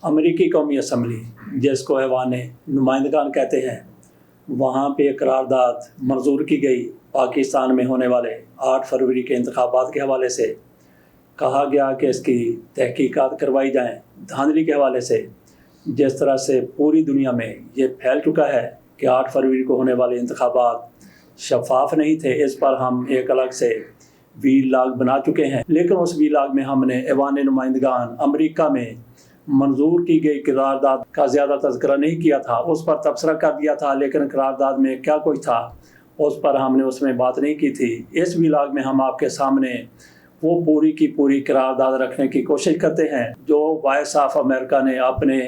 امریکی قومی اسمبلی جس کو ایوان نمائندگان کہتے ہیں، وہاں پہ قرارداد منظور کی گئی۔ پاکستان میں ہونے والے 8 فروری کے انتخابات کے حوالے سے کہا گیا کہ اس کی تحقیقات کروائی جائیں۔ دھاندلی کے حوالے سے جس طرح سے پوری دنیا میں یہ پھیل چکا ہے کہ 8 فروری کو ہونے والے انتخابات شفاف نہیں تھے، اس پر ہم ایک الگ سے وی لاگ بنا چکے ہیں، لیکن اس وی لاگ میں ہم نے ایوان نمائندگان امریکہ میں منظور کی گئی قرارداد کا زیادہ تذکرہ نہیں کیا تھا۔ اس پر تبصرہ کر دیا تھا، لیکن قرارداد میں کیا کچھ تھا اس پر ہم نے اس میں بات نہیں کی تھی۔ اس وی لاگ میں ہم آپ کے سامنے وہ پوری کی پوری قرارداد رکھنے کی کوشش کرتے ہیں جو وائس آف امریکہ نے اپنے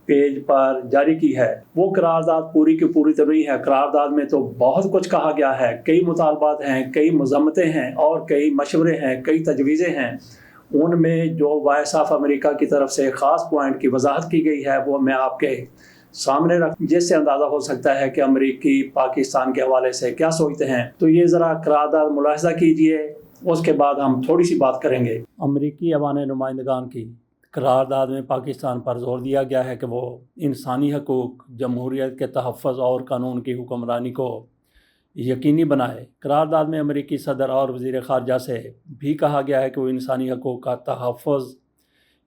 پیج پر جاری کی ہے۔ وہ قرارداد پوری کی پوری تو نہیں ہے۔ قرارداد میں تو بہت کچھ کہا گیا ہے، کئی مطالبات ہیں، کئی مذمتیں ہیں اور کئی مشورے ہیں، کئی تجویزیں ہیں۔ ان میں جو وائس آف امریکہ کی طرف سے خاص پوائنٹ کی وضاحت کی گئی ہے وہ میں آپ کے سامنے رکھ، جس سے اندازہ ہو سکتا ہے کہ امریکی پاکستان کے حوالے سے کیا سوچتے ہیں۔ تو یہ ذرا قرارداد ملاحظہ کیجئے، اس کے بعد ہم تھوڑی سی بات کریں گے۔ امریکی ایوان نمائندگان کی قرارداد میں پاکستان پر زور دیا گیا ہے کہ وہ انسانی حقوق، جمہوریت کے تحفظ اور قانون کی حکمرانی کو یقینی بنائے۔ قرارداد میں امریکی صدر اور وزیر خارجہ سے بھی کہا گیا ہے کہ وہ انسانی حقوق کا تحفظ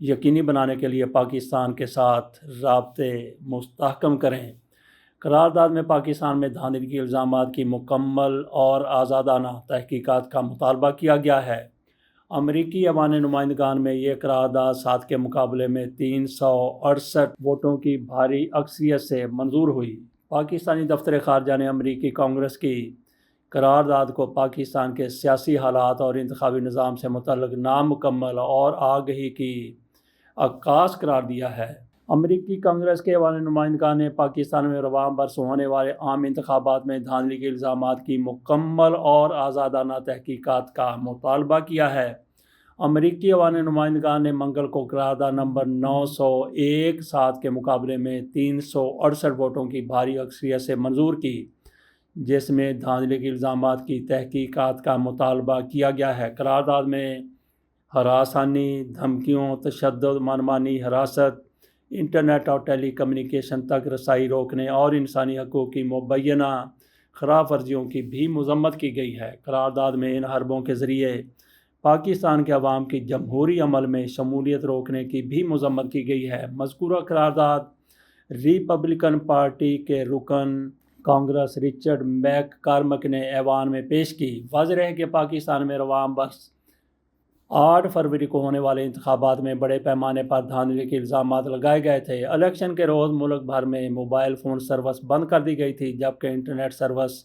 یقینی بنانے کے لیے پاکستان کے ساتھ رابطے مستحکم کریں۔ قرارداد میں پاکستان میں دھاندلی کے الزامات کی مکمل اور آزادانہ تحقیقات کا مطالبہ کیا گیا ہے۔ امریکی ایوان نمائندگان میں یہ قرارداد 7 کے مقابلے میں 368 ووٹوں کی بھاری اکثریت سے منظور ہوئی۔ پاکستانی دفتر خارجہ نے امریکی کانگریس کی قرارداد کو پاکستان کے سیاسی حالات اور انتخابی نظام سے متعلق نامکمل اور آگہی کی عکاس قرار دیا ہے۔ امریکی کانگریس کے ایوان نمائندگان نے پاکستان میں رواں برس ہونے والے عام انتخابات میں دھاندلی کے الزامات کی مکمل اور آزادانہ تحقیقات کا مطالبہ کیا ہے۔ امریکی ایوان نمائندگان نے منگل کو قرارداد نمبر 901 7 کے مقابلے میں 368 ووٹوں کی بھاری اکثریت سے منظور کی، جس میں دھاندلی کے الزامات کی تحقیقات کا مطالبہ کیا گیا ہے۔ قرارداد میں ہراسانی، دھمکیوں، تشدد، منمانی حراست، انٹرنیٹ اور ٹیلی کمیونیکیشن تک رسائی روکنے اور انسانی حقوق کی مبینہ خلاف ورزیوں کی بھی مذمت کی گئی ہے۔ قرارداد میں ان حربوں کے ذریعے پاکستان کے عوام کی جمہوری عمل میں شمولیت روکنے کی بھی مذمت کی گئی ہے۔ مذکورہ قرارداد ریپبلکن پارٹی کے رکن کانگریس رچرڈ میک کارمک نے ایوان میں پیش کی۔ واضح ہے کہ پاکستان میں رواں برس 8 فروری کو ہونے والے انتخابات میں بڑے پیمانے پر دھاندلی کے الزامات لگائے گئے تھے۔ الیکشن کے روز ملک بھر میں موبائل فون سروس بند کر دی گئی تھی، جبکہ انٹرنیٹ سروس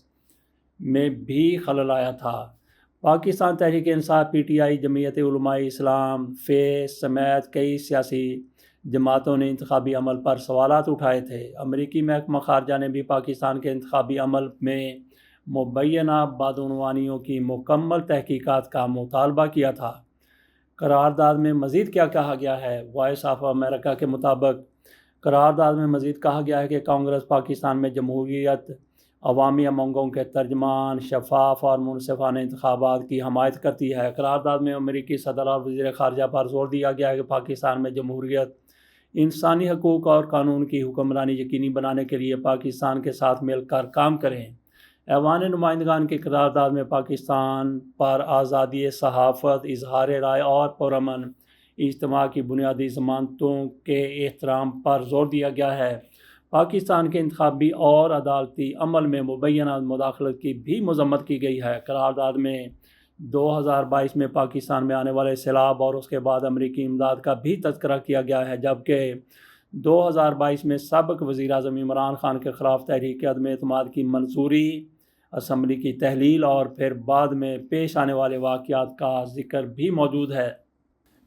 میں بھی خلل آیا تھا۔ Pakistan Tehreek Insaf, P T I, Jamiat Ulema Islam, face سمیت کئی سیاسی جماعتوں نے انتخابی عمل پر سوالات اٹھائے تھے۔ امریکی محکمہ خارجہ نے بھی پاکستان کے انتخابی عمل میں مبینہ بدعنوانیوں کی مکمل تحقیقات کا مطالبہ کیا تھا۔ قرارداد میں مزید کیا کہا گیا ہے؟ وائس آف امریکہ کے مطابق قرارداد میں مزید کہا گیا ہے کہ کانگریس پاکستان میں جمہوریت، عوامی امنگوں کے ترجمان، شفاف اور منصفانہ انتخابات کی حمایت کرتی ہے۔ قرارداد میں امریکی صدر اور وزیر خارجہ پر زور دیا گیا ہے کہ پاکستان میں جمہوریت، انسانی حقوق اور قانون کی حکمرانی یقینی بنانے کے لیے پاکستان کے ساتھ مل کر کام کریں۔ ایوان نمائندگان کی قرارداد میں پاکستان پر آزادی صحافت، اظہار رائے اور پرامن اجتماع کی بنیادی ضمانتوں کے احترام پر زور دیا گیا ہے۔ پاکستان کے انتخابی اور عدالتی عمل میں مبینہ مداخلت کی بھی مذمت کی گئی ہے۔ قرارداد میں 2022 میں پاکستان میں آنے والے سیلاب اور اس کے بعد امریکی امداد کا بھی تذکرہ کیا گیا ہے، جبکہ 2022 میں سابق وزیر اعظم عمران خان کے خلاف تحریک عدم اعتماد کی منظوری، اسمبلی کی تحلیل اور پھر بعد میں پیش آنے والے واقعات کا ذکر بھی موجود ہے۔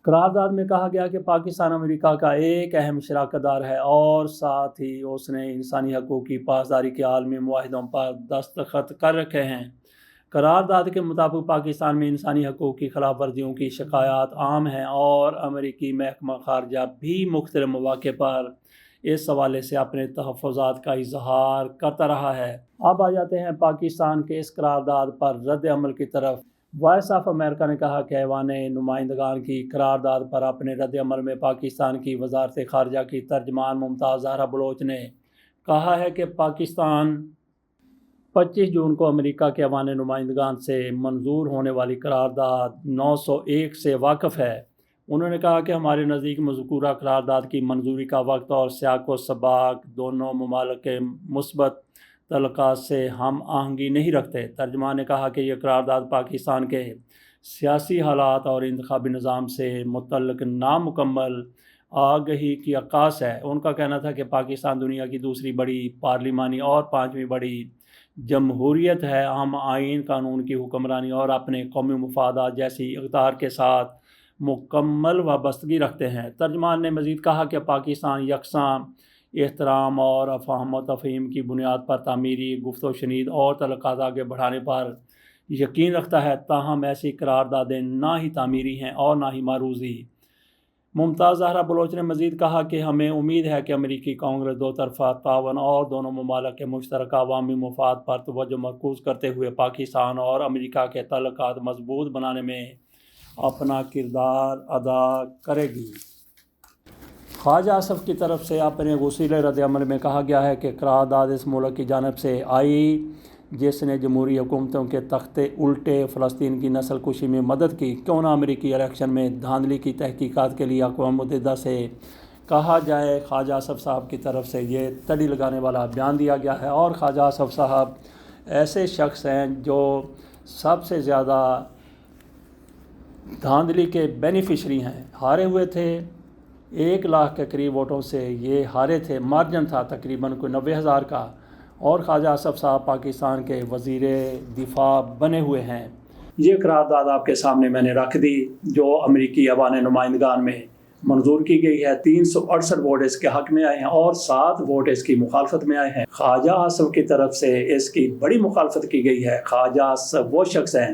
قرارداد میں کہا گیا کہ پاکستان امریکہ کا ایک اہم شراکت دار ہے اور ساتھ ہی اس نے انسانی حقوق کی پاسداری کے عالمی معاہدوں پر دستخط کر رکھے ہیں۔ قرارداد کے مطابق پاکستان میں انسانی حقوق کی خلاف ورزیوں کی شکایات عام ہیں اور امریکی محکمہ خارجہ بھی مختلف مواقع پر اس حوالے سے اپنے تحفظات کا اظہار کرتا رہا ہے۔ اب آ جاتے ہیں پاکستان کے اس قرارداد پر رد عمل کی طرف۔ وائس آف امریکہ نے کہا کہ ایوان نمائندگان کی قرارداد پر اپنے رد عمل میں پاکستان کی وزارت خارجہ کی ترجمان ممتاز زہرا بلوچ نے کہا ہے کہ پاکستان 25 جون کو امریکہ کے ایوان نمائندگان سے منظور ہونے والی قرارداد 901 سے واقف ہے۔ انہوں نے کہا کہ ہمارے نزدیک مذکورہ قرارداد کی منظوری کا وقت اور سیاق و سباق دونوں ممالک کے مثبت تعلقات سے ہم آہنگی نہیں رکھتے۔ ترجمان نے کہا کہ یہ قرارداد پاکستان کے سیاسی حالات اور انتخابی نظام سے متعلق نامکمل آگہی کی عکاس ہے۔ ان کا کہنا تھا کہ پاکستان دنیا کی دوسری بڑی پارلیمانی اور 5ویں بڑی جمہوریت ہے۔ ہم آئین، قانون کی حکمرانی اور اپنے قومی مفادات جیسی اقدار کے ساتھ مکمل وابستگی رکھتے ہیں۔ ترجمان نے مزید کہا کہ پاکستان یکساں احترام اور فہم و تفہیم کی بنیاد پر تعمیری گفت و شنید اور تعلقات آگے بڑھانے پر یقین رکھتا ہے، تاہم ایسی قراردادیں نہ ہی تعمیری ہیں اور نہ ہی معروضی۔ ممتاز زہرا بلوچ نے مزید کہا کہ ہمیں امید ہے کہ امریکی کانگریس دو طرفہ تعاون اور دونوں ممالک کے مشترکہ عوامی مفاد پر توجہ مرکوز کرتے ہوئے پاکستان اور امریکہ کے تعلقات مضبوط بنانے میں اپنا کردار ادا کرے گی۔ خواجہ آصف کی طرف سے اپنے وسیلے رد عمل میں کہا گیا ہے کہ قرارداد اس ملک کی جانب سے آئی جس نے جمہوری حکومتوں کے تختے الٹے فلسطین کی نسل کشی میں مدد کی۔ کیوں نہ امریکی الیکشن میں دھاندلی کی تحقیقات کے لیے اقوام متحدہ سے کہا جائے۔ خواجہ آصف صاحب کی طرف سے یہ تڑی لگانے والا بیان دیا گیا ہے، اور خواجہ آصف صاحب ایسے شخص ہیں جو سب سے زیادہ دھاندلی کے بینیفیشری ہیں۔ ہارے ہوئے تھے 1 لاکھ کے قریب ووٹوں سے، یہ ہارے تھے، مارجن تھا تقریباً کوئی 90,000 کا، اور خواجہ آصف صاحب پاکستان کے وزیر دفاع بنے ہوئے ہیں۔ یہ قرارداد آپ کے سامنے میں نے رکھ دی جو امریکی ایوان نمائندگان میں منظور کی گئی ہے۔ 368 ووٹ اس کے حق میں آئے ہیں اور 7 ووٹ اس کی مخالفت میں آئے ہیں۔ خواجہ آصف کی طرف سے اس کی بڑی مخالفت کی گئی ہے۔ خواجہ آصف وہ شخص ہیں،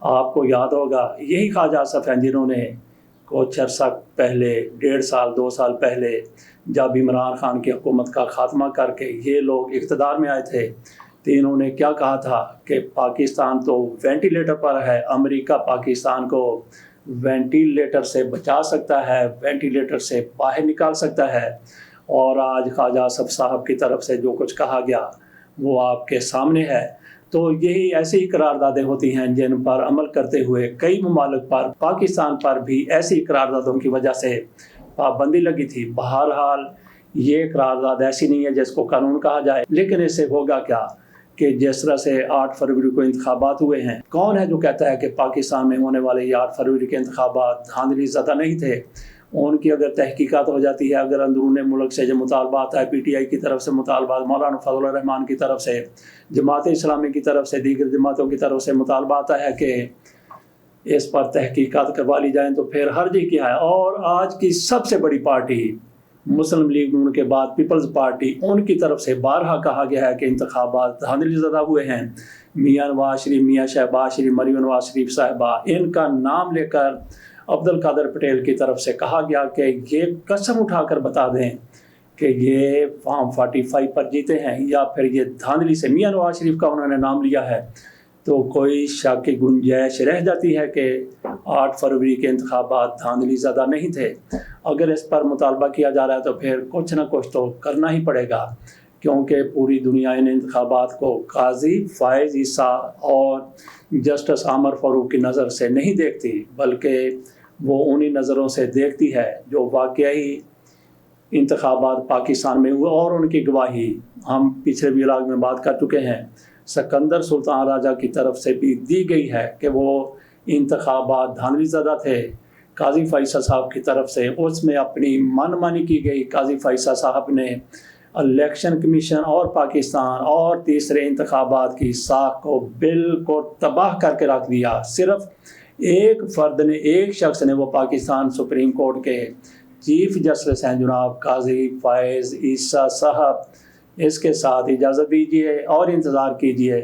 آپ کو یاد ہوگا، یہی خواجہ آصف ہیں جنہوں نے کچھ عرصہ پہلے 1.5 سال 2 سال پہلے جب عمران خان کی حکومت کا خاتمہ کر کے یہ لوگ اقتدار میں آئے تھے تو انہوں نے کیا کہا تھا کہ پاکستان تو وینٹیلیٹر پر ہے، امریکہ پاکستان کو وینٹیلیٹر سے بچا سکتا ہے، وینٹیلیٹر سے باہر نکال سکتا ہے۔ اور آج خواجہ آصف صاحب کی طرف سے جو کچھ کہا گیا وہ آپ کے سامنے ہے۔ تو یہی ایسی ہی قراردادیں ہوتی ہیں جن پر عمل کرتے ہوئے کئی ممالک پر، پاکستان پر بھی ایسی قراردادوں کی وجہ سے پابندی لگی تھی۔ بہرحال یہ قرارداد ایسی نہیں ہے جس کو قانون کہا جائے، لیکن اس سے ہوگا کیا کہ جس طرح سے 8 فروری کو انتخابات ہوئے ہیں، کون ہے جو کہتا ہے کہ پاکستان میں ہونے والے یہ 8 فروری کے انتخابات دھاندلی زدہ نہیں تھے؟ ان کی اگر تحقیقات ہو جاتی ہے، اگر اندرون ملک سے جو مطالبات ہے، پی ٹی آئی کی طرف سے مطالبات، مولانا فضل الرحمان کی طرف سے، جماعت اسلامی کی طرف سے، دیگر جماعتوں کی طرف سے مطالبات ہے کہ اس پر تحقیقات کروا لی جائیں، تو پھر حرج ہی کیا ہے۔ اور آج کی سب سے بڑی پارٹی مسلم لیگ نون کے بعد پیپلز پارٹی، ان کی طرف سے بارہا کہا گیا ہے کہ انتخابات دھاندلی زدہ ہوئے ہیں۔ میاں نواز شریف، میاں شہباز شریف، مریم نواز شریف صاحبہ، ان کا نام لے کر عبد القادر پٹیل کی طرف سے کہا گیا کہ یہ قسم اٹھا کر بتا دیں کہ یہ فارم 45 پر جیتے ہیں یا پھر یہ دھاندلی سے، میاں نواز شریف کا انہوں نے نام لیا ہے، تو کوئی شک کی گنجائش رہ جاتی ہے کہ 8 فروری کے انتخابات دھاندلی زدہ نہیں تھے۔ اگر اس پر مطالبہ کیا جا رہا ہے تو پھر کچھ نہ کچھ تو کرنا ہی پڑے گا، کیونکہ پوری دنیا ان انتخابات کو قاضی فائز عیسیٰ اور جسٹس عامر فاروق کی نظر سے نہیں دیکھتی، بلکہ وہ انہی نظروں سے دیکھتی ہے جو واقعی انتخابات پاکستان میں ہوئے، اور ان کی گواہی ہم پچھلے ویلاگ میں بات کر چکے ہیں، سکندر سلطان راجہ کی طرف سے بھی دی گئی ہے کہ وہ انتخابات دھاندلی زدہ تھے۔ قاضی فیصل صاحب کی طرف سے اس میں اپنی من مانی کی گئی۔ قاضی فیصل صاحب نے الیکشن کمیشن اور پاکستان اور تیسرے انتخابات کی ساکھ کو بالکل تباہ کر کے رکھ دیا۔ صرف ایک فرد نے، ایک شخص نے، وہ پاکستان سپریم کورٹ کے چیف جسٹس ہیں جناب قاضی فائز عیسیٰ صاحب۔ اس کے ساتھ اجازت دیجیے اور انتظار کیجیے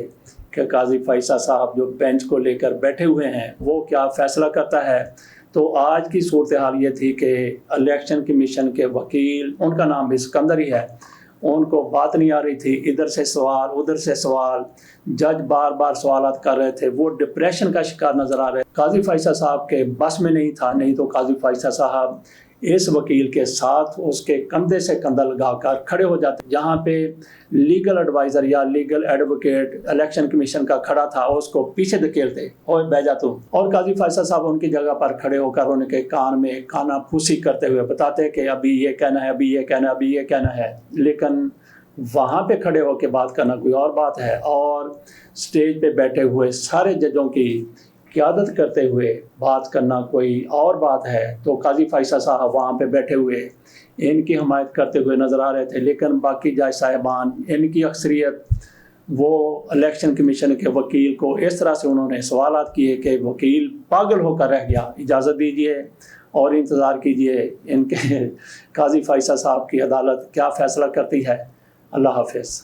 کہ قاضی فیصل صاحب جو بینچ کو لے کر بیٹھے ہوئے ہیں وہ کیا فیصلہ کرتا ہے۔ تو آج کی صورتحال یہ تھی کہ الیکشن کمیشن کے وکیل، ان کا نام بھی سکندر ہی ہے، ان کو بات نہیں آ رہی تھی، ادھر سے سوال ادھر سے سوال، جج بار بار سوالات کر رہے تھے، وہ ڈپریشن کا شکار نظر آ رہے۔ قاضی فیصل صاحب کے بس میں نہیں تھا، نہیں تو قاضی فیصل صاحب اس وکیل کے ساتھ اس کے کندھے سے کندھا لگا کر کھڑے ہو جاتے۔ جہاں پہ لیگل ایڈوائزر یا لیگل ایڈوکیٹ الیکشن کمیشن کا کھڑا تھا، اس کو پیچھے دھکیلتے، اوے بہ جا تو، اور قاضی فیصل صاحب ان کی جگہ پر کھڑے ہو کر ان کے کان میں کانا پھوسی کرتے ہوئے بتاتے کہ ابھی یہ کہنا ہے، ابھی یہ کہنا ہے، ابھی یہ کہنا ہے، لیکن وہاں پہ کھڑے ہو کے بات کرنا کوئی اور بات ہے، اور سٹیج پہ بیٹھے ہوئے سارے ججوں کی قیادت کرتے ہوئے بات کرنا کوئی اور بات ہے۔ تو قاضی فیصل صاحب وہاں پہ بیٹھے ہوئے ان کی حمایت کرتے ہوئے نظر آ رہے تھے، لیکن باقی جج صاحبان ان کی اکثریت وہ الیکشن کمیشن کے وکیل کو اس طرح سے انہوں نے سوالات کیے کہ وکیل پاگل ہو کر رہ گیا۔ اجازت دیجیے اور انتظار کیجیے ان کے قاضی فیصل صاحب کی عدالت کیا فیصلہ کرتی ہے۔ اللہ حافظ۔